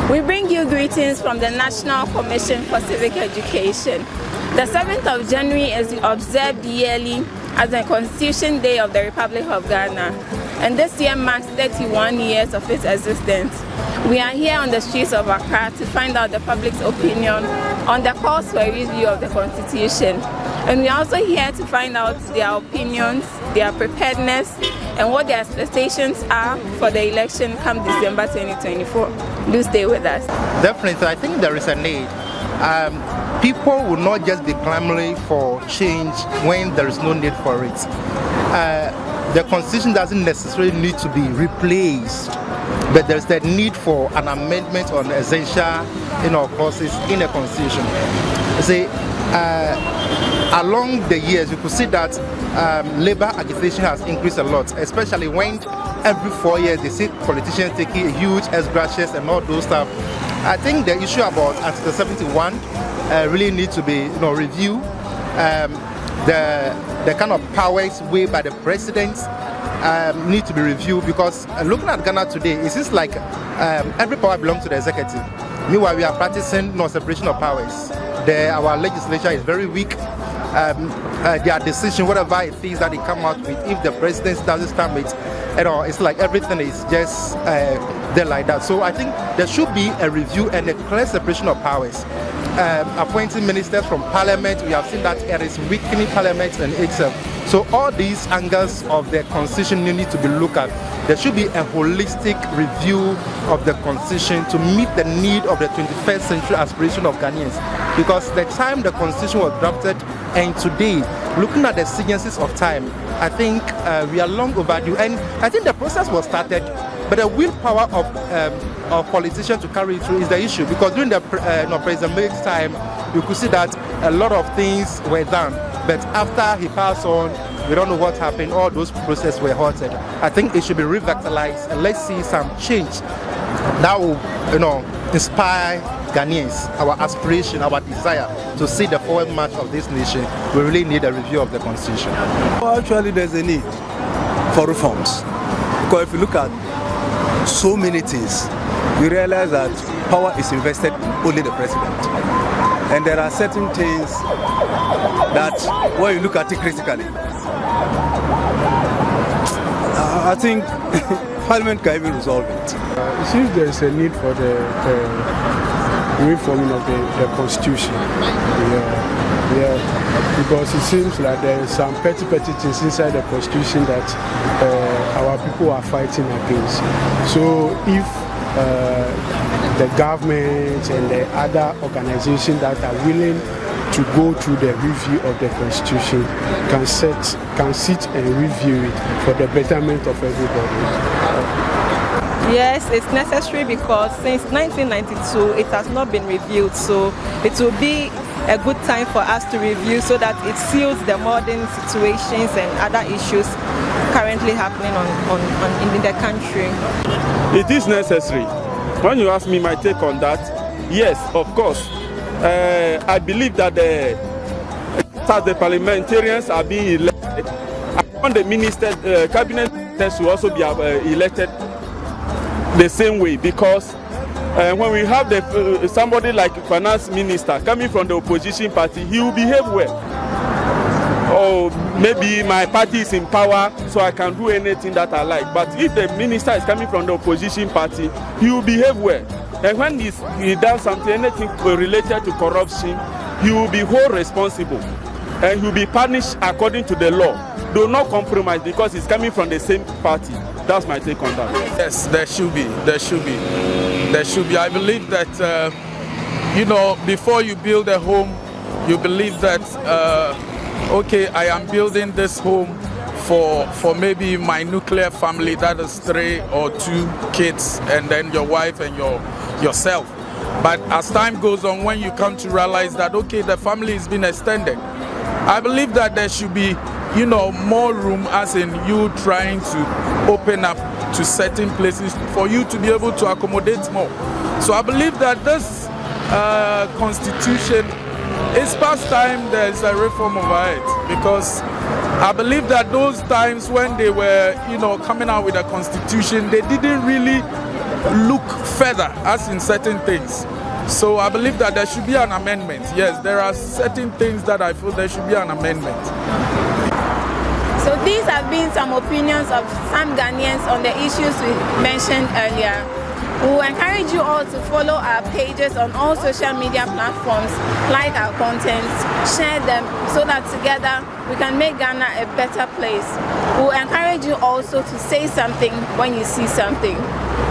We bring you greetings from the National Commission for Civic Education. The 7th of January is observed yearly as the Constitution Day of the Republic of Ghana, and this year marks 31 years of its existence. We are here on the streets of Accra to find out the public's opinion on the calls for a review of the Constitution. And we are also here to find out their opinions, their preparedness, and what their expectations are for the election come December 2024. Do stay with us. Definitely, I think there is a need. People will not just be clamoring for change when there is no need for it. The Constitution doesn't necessarily need to be replaced, but there's the need for an amendment on essential, clauses in the Constitution. See, along the years, you could see that labor agitation has increased a lot, especially when every 4 years they see politicians taking a huge ex-gracious and all those stuff. I think the issue about Article 71 really needs to be reviewed. The kind of powers waived by the president need to be reviewed, because looking at Ghana today, it seems like every power belongs to the executive. Meanwhile, we are practicing separation of powers. Our legislature is very weak. Their decision, whatever it is that they come out with, if the president doesn't stand with, it's like everything is just there like that. So I think there should be a review and a clear separation of powers. Appointing ministers from parliament, we have seen that it is weakening parliament and itself. So all these angles of the constitution need to be looked at. There should be a holistic review of the constitution to meet the need of the 21st century aspiration of Ghanaians. Because the time the constitution was drafted and today, looking at the exigencies of time, I think we are long overdue. And I think the process was started, but the willpower of politicians to carry it through is the issue. Because during the President Make's time, you could see that a lot of things were done. But after he passed on, we don't know what happened. All those processes were halted. I think it should be revitalized, and let's see some change that will, inspire Ghanaians, our aspiration, our desire to see the forward march of this nation. We really need a review of the Constitution. Well, actually, there's a need for reforms. Because if you look at so many things, you realize that power is invested in only the president. And there are certain things that, when you look at it critically, I think Parliament can even resolve it. It seems there is a need for the reforming of the Constitution. Yeah, because it seems like there is some petty things inside the Constitution that our people are fighting against. So if the government and the other organizations that are willing to go through the review of the Constitution can sit and review it for the betterment of everybody. Yes, it's necessary because since 1992 it has not been reviewed, so it will be a good time for us to review so that it suits the modern situations and other issues currently happening in the country. It is necessary. When you ask me my take on that, yes, of course. I believe that the parliamentarians are being elected, I want the ministers, cabinet ministers to also be elected the same way, because when we have somebody like finance minister coming from the opposition party, he will behave well. Or maybe my party is in power, so I can do anything that I like. But if the minister is coming from the opposition party, he will behave well. And when he does something, anything related to corruption, he will be wholly responsible. And he will be punished according to the law. Do not compromise because he's coming from the same party. That's my take on that. Yes, there should be. I believe that, before you build a home, you believe that, okay, I am building this home for maybe my nuclear family, that is 3 or 2 kids, and then your wife and yourself. But as time goes on, when you come to realize that, okay, the family is being extended, I believe that there should be, more room, as in you trying to open up to certain places for you to be able to accommodate more. So I believe that this constitution, it's past time there's a reform over it, because I believe that those times when they were, coming out with a constitution, they didn't really look further as in certain things. So I believe that there should be an amendment. Yes, there are certain things that I feel there should be an amendment. So these have been some opinions of some Ghanaians on the issues we mentioned earlier. We will encourage you all to follow our pages on all social media platforms, like our content, share them so that together we can make Ghana a better place. We will encourage you also to say something when you see something.